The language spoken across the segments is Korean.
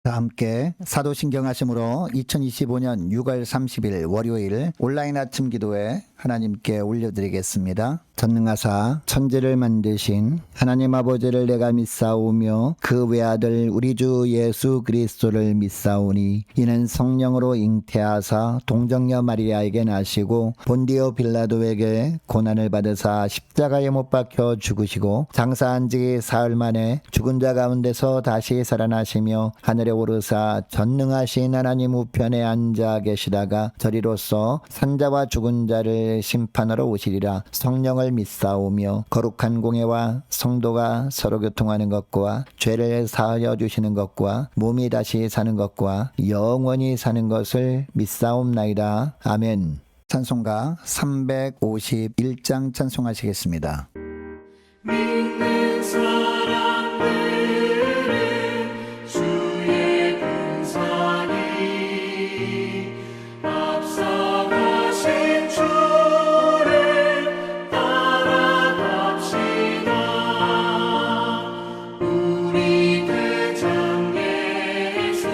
자, 함께 사도신경 하심으로 2025년 6월 30일 월요일 온라인 아침 기도에 하나님께 올려드리겠습니다. 전능하사 천지를 만드신 하나님 아버지를 내가 믿사오며 그 외아들 우리 주 예수 그리스도를 믿사오니 이는 성령으로 잉태하사 동정녀 마리아에게 나시고 본디오 빌라도에게 고난을 받으사 십자가에 못 박혀 죽으시고 장사한 지 사흘 만에 죽은 자 가운데서 다시 살아나시며 하늘에 오르사 전능하신 하나님 우편에 앉아 계시다가 저리로서 산자와 죽은 자를 심판하러 오시리라. 성령을 믿사오며 거룩한 공예와 성도가 서로 교통하는 것과 죄를 사하여 주시는 것과 몸이 다시 사는 것과 영원히 사는 것을 믿사옵나이다. 아멘. 찬송가 351장 찬송하시겠습니다. 믿는 사람들은 주의 군사니 앞서가신 주를 따라갑시다. 우리 대장 예수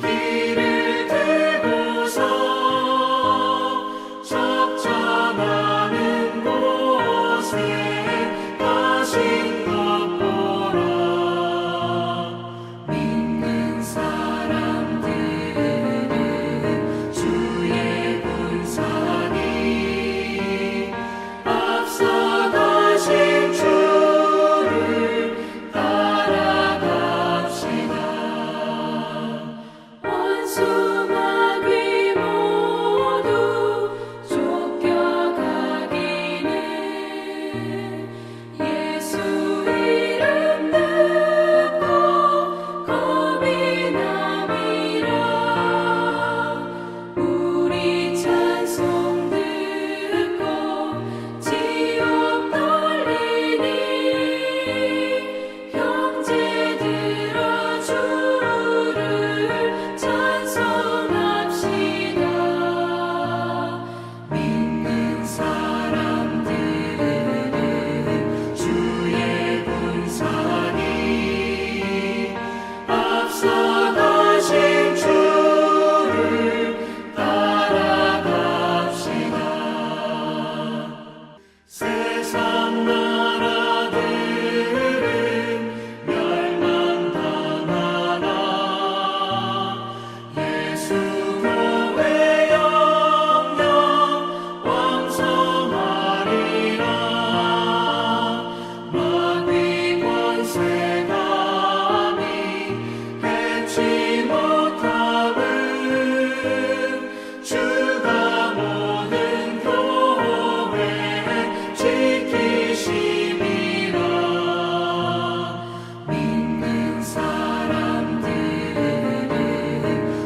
길을 들고서 적전하는 곳에 가신 것 보라. 믿는 사람들은 주의 군사니 앞서가신 주를 따라갑시다. 원수마귀 모두 쫓겨가기는 예수 이름 듣고 겁이 남이라. 우리 찬송 듣고 지옥 떨리니 형제들아 주를 찬송합시다. 믿는 사람들은 주의 군사니 앞서가신 주를 따라갑시다. 세상 나라들은 멸망당하나 예수 교회 영영 왕성하리라. 마귀 권세 감히 해치 못함은 주가 모든 교회 지키심이라. 믿는 사람들은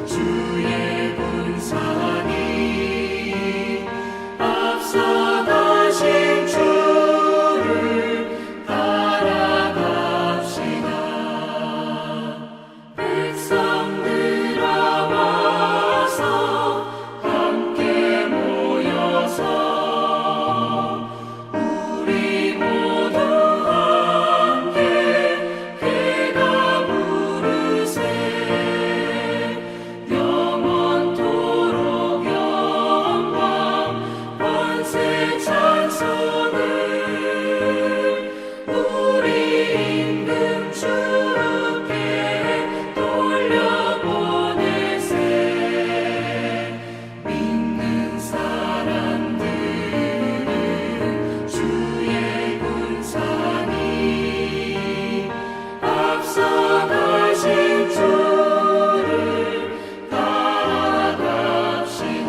주의 군사니 앞서가신 주를 따라갑시다. 백성들아 와서 함께 모여서 우리 모두 함께 귀가 부르세. 영원토록 영광 권세 찬송을 우리 임금 주께 돌려보내세. 믿는 사람들은 주의 군사니 앞서가신 주를 따라갑시다.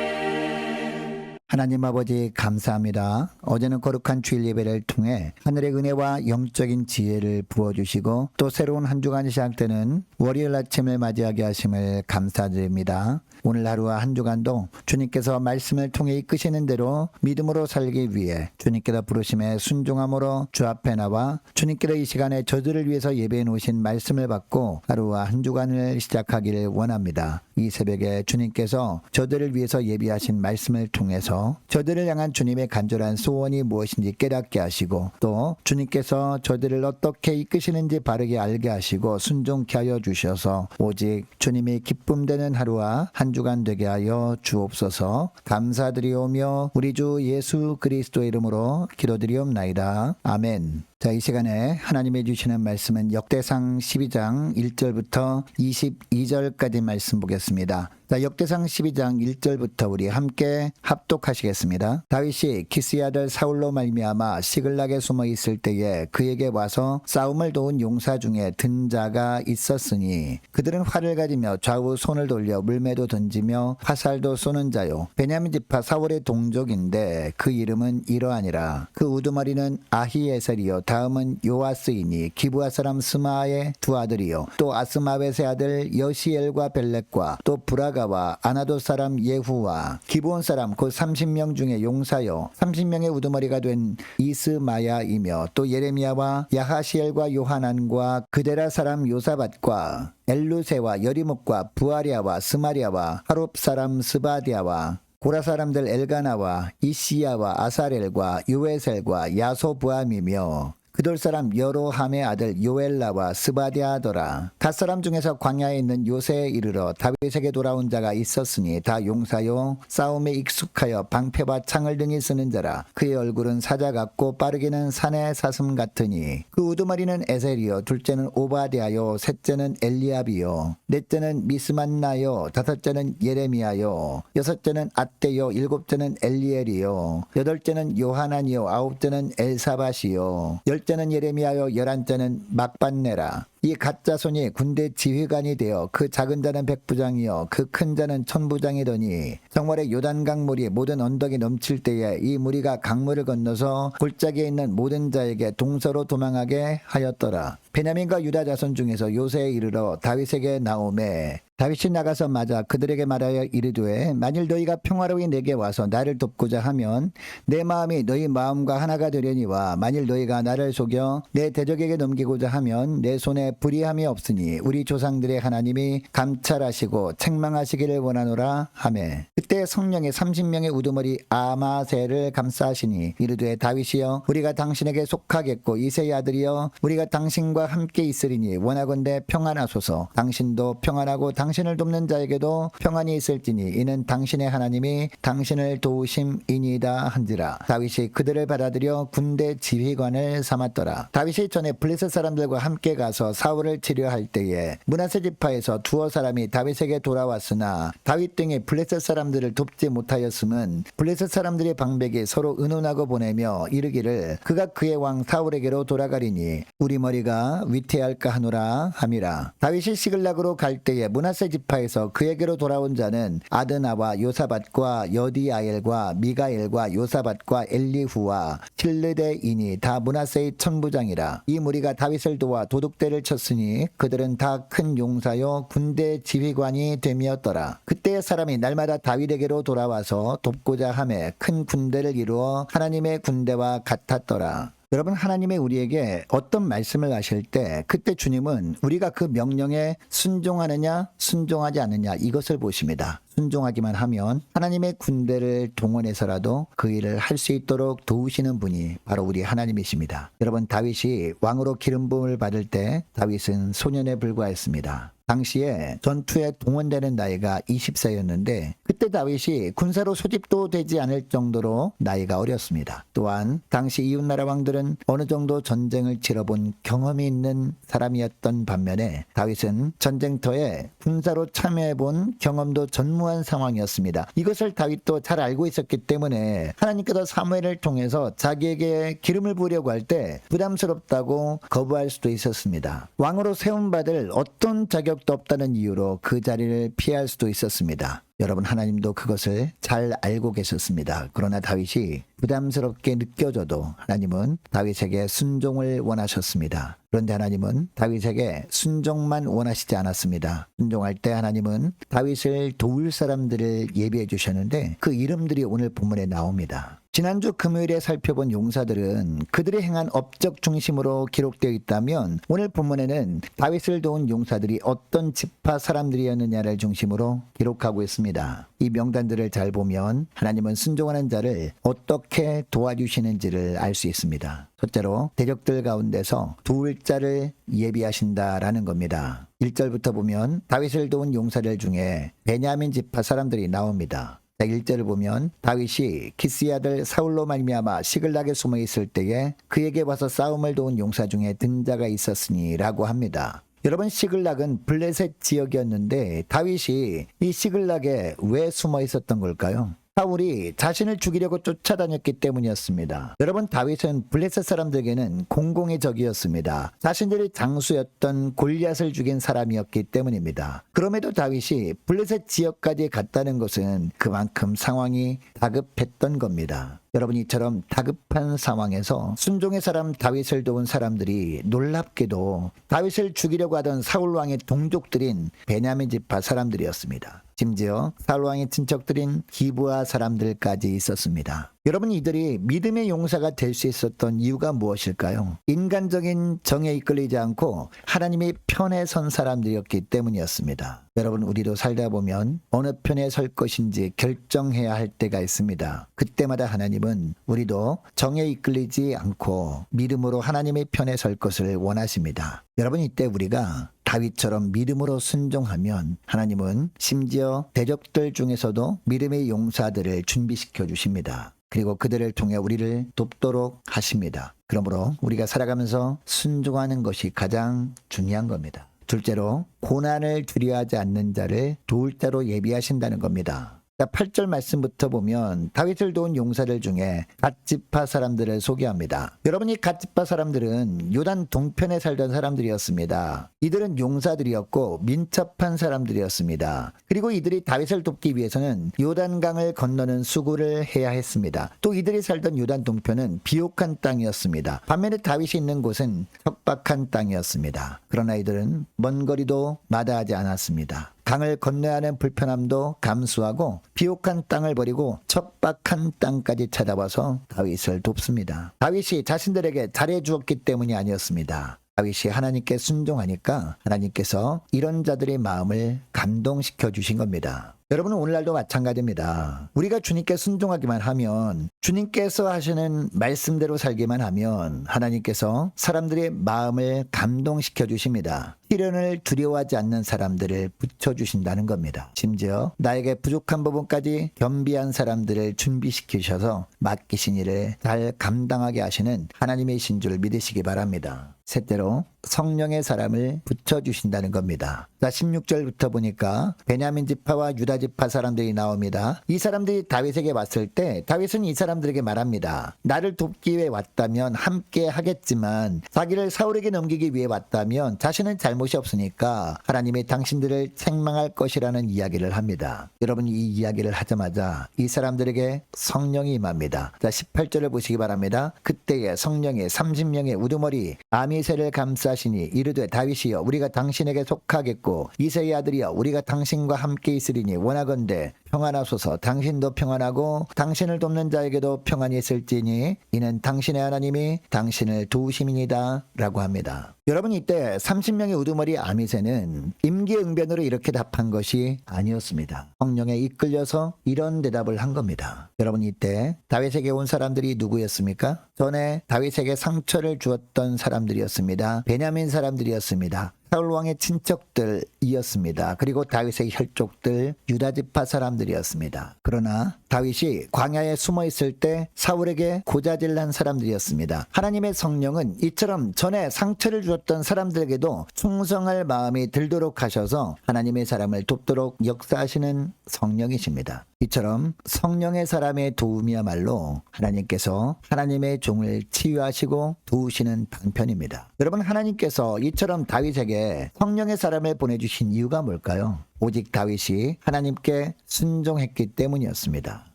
아멘. 하나님 아버지 감사합니다. 어제는 거룩한 주일 예배를 통해 하늘의 은혜와 영적인 지혜를 부어주시고 또 새로운 한 주간이 시작되는 월요일 아침을 맞이하게 하심을 감사드립니다. 오늘 하루와 한 주간도 주님께서 말씀을 통해 이끄시는 대로 믿음으로 살기 위해 주님께서 부르심에 순종함으로 주 앞에 나와 주님께서 이 시간에 저들을 위해서 예배해 놓으신 말씀을 받고 하루와 한 주간을 시작하기를 원합니다. 이 새벽에 주님께서 저들을 위해서 예비하신 말씀을 통해서 저들을 향한 주님의 간절한 소원이 무엇인지 깨닫게 하시고 또 주님께서 저들을 어떻게 이끄시는지 바르게 알게 하시고 순종케 하여 주셔서 오직 주님이 기쁨되는 하루와 한 주간 되게 하여 주옵소서. 감사드리오며 우리 주 예수 그리스도의 이름으로 기도드리옵나이다. 아멘. 자, 이 시간에 하나님이 주시는 말씀은 역대상 12장 1절부터 22절까지 말씀 보겠습니다. 자, 역대상 12장 1절부터 우리 함께 합독하시겠습니다. 다윗이 기스의 아들 사울로 말미암아 시글락에 숨어 있을 때에 그에게 와서 싸움을 도운 용사 중에 든 자가 있었으니 그들은 활을 가지며 좌우 손을 돌려 물매도 던지며 화살도 쏘는 자요 베냐민 지파 사울의 동족인데 그 이름은 이러하니라. 그 우두머리는 아히에셀이요 다음은 요아스이니 기브아 사람 스마의 두 아들이요 또 아스마벳의 아들 여시엘과 벨렉과 또 브라가와 아나도 사람 예후와 기브온 사람 곧 30명 중에 용사요 30명의 우두머리가 된 이스마야이며 또 예레미야와 야하시엘과 요하난과 그데라 사람 요사밧과 엘루세와 여리목과 부아리아와 스마리아와 하롭 사람 스바디아와 고라 사람들 엘가나와 이시야와 아사렐과 요에셀과 야소부암이며 그돌 사람 여로함의 아들 요엘라와 스바디아더라. 갓 사람 중에서 광야에 있는 요새에 이르러 다윗에게 돌아온 자가 있었으니 다 용사요 싸움에 익숙하여 방패와 창을 등이 쓰는 자라. 그의 얼굴은 사자 같고 빠르기는 산의 사슴 같으니 그 우두머리는 에셀이요 둘째는 오바디아요 셋째는 엘리압이요 넷째는 미스만나요 다섯째는 예레미야요 여섯째는 앗대요 일곱째는 엘리엘이요 여덟째는 요하난이요 아홉째는 엘사밧이요 열째는 예레미야요 열한째는 막반네라. 이 갓자손이 군대 지휘관이 되어 그 작은 자는 백부장이요 그 큰 자는 천부장이더니 정월에 요단강 물이 모든 언덕이 넘칠 때에 이 무리가 강물을 건너서 골짜기에 있는 모든 자에게 동서로 도망하게 하였더라. 베냐민과 유다 자손 중에서 요새에 이르러 다윗에게 나오매 다윗이 나가서 맞아 그들에게 말하여 이르되 만일 너희가 평화로이 내게 와서 나를 돕고자 하면 내 마음이 너희 마음과 하나가 되려니와 만일 너희가 나를 속여 내 대적에게 넘기고자 하면 내 손에 불의함이 없으니 우리 조상들의 하나님이 감찰하시고 책망하시기를 원하노라 하매 그때 성령의 30명의 우두머리 아마세를 감싸시니 이르되 다윗이여 우리가 당신에게 속하겠고 이새의 아들이여 우리가 당신과 함께 있으리니 원하건대 평안하소서. 당신도 평안하고 당신을 돕는 자에게도 평안이 있을지니 이는 당신의 하나님이 당신을 도우심이니이다 한지라. 다윗이 그들을 받아들여 군대 지휘관을 삼았더라. 다윗이 전에 블레셋 사람들과 함께 가서 사울을 치료할 때에 므낫세 지파에서 두어 사람이 다윗에게 돌아왔으나 다윗 등이 블레셋 사람들을 돕지 못하였음은 블레셋 사람들의 방백이 서로 의논하고 보내며 이르기를 그가 그의 왕 사울에게로 돌아가리니 우리 머리가 위태할까 하노라 함이라. 다윗이 시글락으로 갈 때에 므낫세 지파에서 그에게로 돌아온 자는 아드나와 요사밧과 여디아엘과 미가엘과 요사밧과 엘리후와 실르데인이 다 므낫세의 천부장이라. 이 무리가 다윗을 도와 도둑대를 쳤으니 그들은 다 큰 용사요 군대 지휘관이 됨이었더라. 그때의 사람이 날마다 다윗에게로 돌아와서 돕고자 하매 큰 군대를 이루어 하나님의 군대와 같았더라. 여러분, 하나님의 우리에게 어떤 말씀을 하실 때 그때 주님은 우리가 그 명령에 순종하느냐 순종하지 않느냐 이것을 보십니다. 순종하기만 하면 하나님의 군대를 동원해서라도 그 일을 할 수 있도록 도우시는 분이 바로 우리 하나님이십니다. 여러분, 다윗이 왕으로 기름 부음을 받을 때 다윗은 소년에 불과했습니다. 당시에 전투에 동원되는 나이가 20세였는데 그때 다윗이 군사로 소집도 되지 않을 정도로 나이가 어렸습니다. 또한 당시 이웃나라 왕들은 어느 정도 전쟁을 치러본 경험이 있는 사람이었던 반면에 다윗은 전쟁터에 군사로 참여해본 경험도 전무한 상황이었습니다. 이것을 다윗도 잘 알고 있었기 때문에 하나님께서 사무엘을 통해서 자기에게 기름을 부으려고 할 때 부담스럽다고 거부할 수도 있었습니다. 왕으로 세움받을 어떤 자격 적도 없다는 이유로 그 자리를 피할 수도 있었습니다. 여러분, 하나님도 그것을 잘 알고 계셨습니다. 그러나 다윗이 부담스럽게 느껴져도 하나님은 다윗에게 순종을 원하셨습니다. 그런데 하나님은 다윗에게 순종만 원하시지 않았습니다. 순종할 때 하나님은 다윗을 도울 사람들을 예비해 주셨는데 그 이름들이 오늘 본문에 나옵니다. 지난주 금요일에 살펴본 용사들은 그들이 행한 업적 중심으로 기록되어 있다면 오늘 본문에는 다윗을 도운 용사들이 어떤 지파 사람들이었느냐를 중심으로 기록하고 있습니다. 이 명단들을 잘 보면 하나님은 순종하는 자를 어떻게 도와주시는지를 알 수 있습니다. 첫째로 대적들 가운데서 도울 자를 예비하신다라는 겁니다. 1절부터 보면 다윗을 도운 용사들 중에 베냐민 지파 사람들이 나옵니다. 1절을 보면 다윗이 기스의 아들 사울로 말미암아 시글락에 숨어 있을 때에 그에게 와서 싸움을 도운 용사 중에 든 자가 있었으니 라고 합니다. 여러분, 시글락은 블레셋 지역이었는데 다윗이 이 시글락에 왜 숨어 있었던 걸까요? 사울이 자신을 죽이려고 쫓아다녔기 때문이었습니다. 여러분, 다윗은 블레셋 사람들에게는 공공의 적이었습니다. 자신들의 장수였던 골리앗을 죽인 사람이었기 때문입니다. 그럼에도 다윗이 블레셋 지역까지 갔다는 것은 그만큼 상황이 다급했던 겁니다. 여러분, 이처럼 다급한 상황에서 순종의 사람 다윗을 도운 사람들이 놀랍게도 다윗을 죽이려고 하던 사울왕의 동족들인 베냐민 지파 사람들이었습니다. 심지어 사울왕의 친척들인 기브아 사람들까지 있었습니다. 여러분, 이들이 믿음의 용사가 될 수 있었던 이유가 무엇일까요? 인간적인 정에 이끌리지 않고 하나님의 편에 선 사람들이었기 때문이었습니다. 여러분, 우리도 살다 보면 어느 편에 설 것인지 결정해야 할 때가 있습니다. 그때마다 하나님은 우리도 정에 이끌리지 않고 믿음으로 하나님의 편에 설 것을 원하십니다. 여러분, 이때 우리가 다윗처럼 믿음으로 순종하면 하나님은 심지어 대적들 중에서도 믿음의 용사들을 준비시켜 주십니다. 그리고 그들을 통해 우리를 돕도록 하십니다. 그러므로 우리가 살아가면서 순종하는 것이 가장 중요한 겁니다. 둘째로 고난을 두려워하지 않는 자를 도울 자로 예비하신다는 겁니다. 8절 말씀부터 보면 다윗을 도운 용사들 중에 갓지파 사람들을 소개합니다. 여러분, 이 갓지파 사람들은 요단 동편에 살던 사람들이었습니다. 이들은 용사들이었고 민첩한 사람들이었습니다. 그리고 이들이 다윗을 돕기 위해서는 요단강을 건너는 수고를 해야 했습니다. 또 이들이 살던 요단 동편은 비옥한 땅이었습니다. 반면에 다윗이 있는 곳은 척박한 땅이었습니다. 그러나 이들은 먼 거리도 마다하지 않았습니다. 강을 건너야 하는 불편함도 감수하고 비옥한 땅을 버리고 척박한 땅까지 찾아와서 다윗을 돕습니다. 다윗이 자신들에게 잘해 주었기 때문이 아니었습니다. 다윗이 하나님께 순종하니까 하나님께서 이런 자들의 마음을 감동시켜 주신 겁니다. 여러분은 오늘날도 마찬가지입니다. 우리가 주님께 순종하기만 하면, 주님께서 하시는 말씀대로 살기만 하면 하나님께서 사람들의 마음을 감동시켜 주십니다. 시련을 두려워하지 않는 사람들을 붙여주신다는 겁니다. 심지어 나에게 부족한 부분까지 겸비한 사람들을 준비시키셔서 맡기신 일을 잘 감당하게 하시는 하나님이신 줄 믿으시기 바랍니다. 셋째로 성령의 사람을 붙여주신다는 겁니다. 16절부터 보니까 베냐민 지파와 유다 지파 사람들이 나옵니다. 이 사람들이 다윗에게 왔을 때 다윗은 이 사람들에게 말합니다. 나를 돕기 위해 왔다면 함께 하겠지만 자기를 사울에게 넘기기 위해 왔다면 자신은 잘못이 없으니까 하나님이 당신들을 책망할 것이라는 이야기를 합니다. 여러분, 이 이야기를 하자마자 이 사람들에게 성령이 임합니다. 18절을 보시기 바랍니다. 그때에 성령이 30명의 우두머리 아미새를 감싸시니 이르되 다윗이여 우리가 당신에게 속하겠고 이새의 아들이여 우리가 당신과 함께 있으리니 원하건대 평안하소서. 당신도 평안하고 당신을 돕는 자에게도 평안이 있을지니 이는 당신의 하나님이 당신을 도우심이니이다 라고 합니다. 여러분, 이때 30명의 우두머리 아미새는 임기응변으로 이렇게 답한 것이 아니었습니다. 성령에 이끌려서 이런 대답을 한 겁니다. 여러분, 이때 다윗에게 온 사람들이 누구였습니까? 전에 다윗에게 상처를 주었던 사람들이었습니다. 베냐민 사람들이었습니다. 사울왕의 친척들이었습니다. 그리고 다윗의 혈족들 유다지파 사람들이었습니다. 그러나 다윗이 광야에 숨어 있을 때 사울에게 고자질한 사람들이었습니다. 하나님의 성령은 이처럼 전에 상처를 주었던 사람들에게도 충성할 마음이 들도록 하셔서 하나님의 사람을 돕도록 역사하시는 성령이십니다. 이처럼 성령의 사람의 도움이야말로 하나님께서 하나님의 종을 치유하시고 도우시는 방편입니다. 여러분, 하나님께서 이처럼 다윗에게 성령의 사람을 보내주신 이유가 뭘까요? 오직 다윗이 하나님께 순종했기 때문이었습니다.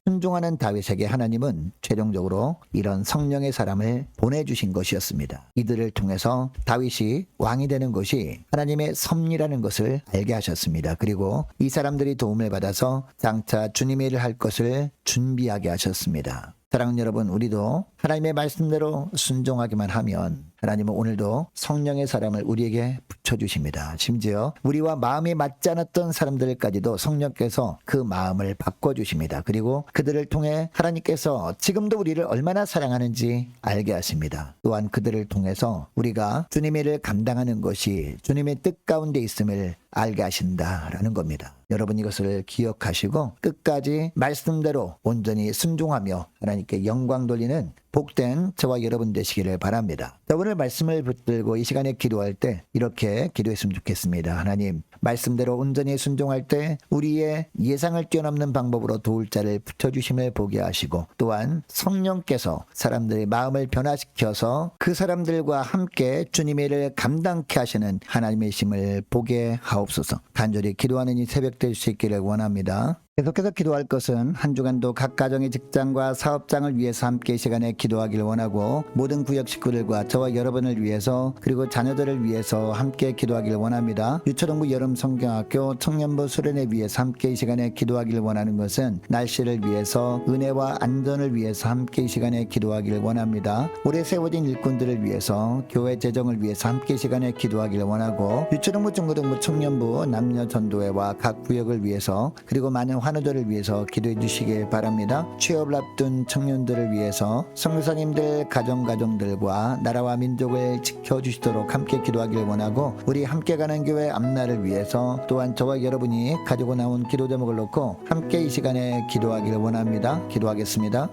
순종하는 다윗에게 하나님은 최종적으로 이런 성령의 사람을 보내주신 것이었습니다. 이들을 통해서 다윗이 왕이 되는 것이 하나님의 섭리라는 것을 알게 하셨습니다. 그리고 이 사람들이 도움을 받아서 장차 주님의 일을 할 것을 준비하게 하셨습니다. 사랑하는 여러분, 우리도 하나님의 말씀대로 순종하기만 하면 하나님은 오늘도 성령의 사람을 우리에게 붙여주십니다. 심지어 우리와 마음이 맞지 않았던 사람들까지도 성령께서 그 마음을 바꿔주십니다. 그리고 그들을 통해 하나님께서 지금도 우리를 얼마나 사랑하는지 알게 하십니다. 또한 그들을 통해서 우리가 주님의 일을 감당하는 것이 주님의 뜻 가운데 있음을 알게 하신다라는 겁니다. 여러분, 이것을 기억하시고 끝까지 말씀대로 온전히 순종하며 하나님께 영광 돌리는 복된 저와 여러분 되시기를 바랍니다. 자, 오늘 말씀을 붙들고 이 시간에 기도할 때 이렇게 기도했으면 좋겠습니다. 하나님, 말씀대로 온전히 순종할 때 우리의 예상을 뛰어넘는 방법으로 도울 자를 붙여주심을 보게 하시고, 또한 성령께서 사람들의 마음을 변화시켜서 그 사람들과 함께 주님의 일을 감당케 하시는 하나님의 힘을 보게 하옵소서. 간절히 기도하는 이 새벽 될 수 있기를 원합니다. 계속해서 기도할 것은 한 주간도 각 가정의 직장과 사업장을 위해서 함께 이 시간에 기도하기를 원하고, 모든 구역 식구들과 저와 여러분을 위해서 그리고 자녀들을 위해서 함께 기도하기를 원합니다. 유초동부 여름성경학교 청년부 수련회 위해서 함께 이 시간에 기도하기를 원하는 것은 날씨를 위해서, 은혜와 안전을 위해서 함께 이 시간에 기도하기를 원합니다. 오래 세워진 일꾼들을 위해서, 교회 재정을 위해서 함께 이 시간에 기도하기를 원하고, 유초동부 중고등부 청년부 남녀 전도회와 각 구역을 위해서, 그리고 많은 환우들을 위해서 기도해 주시길 바랍니다. 취업을 앞둔 청년들을 위해서 성교사님들 가정들과 나라와 민족을 지켜주시도록 함께 기도하길 원하고, 우리 함께 가는 교회 앞날을 위해서, 또한 저와 여러분이 가지고 나온 기도 제목을 놓고 함께 이 시간에 기도하길 원합니다. 기도하겠습니다.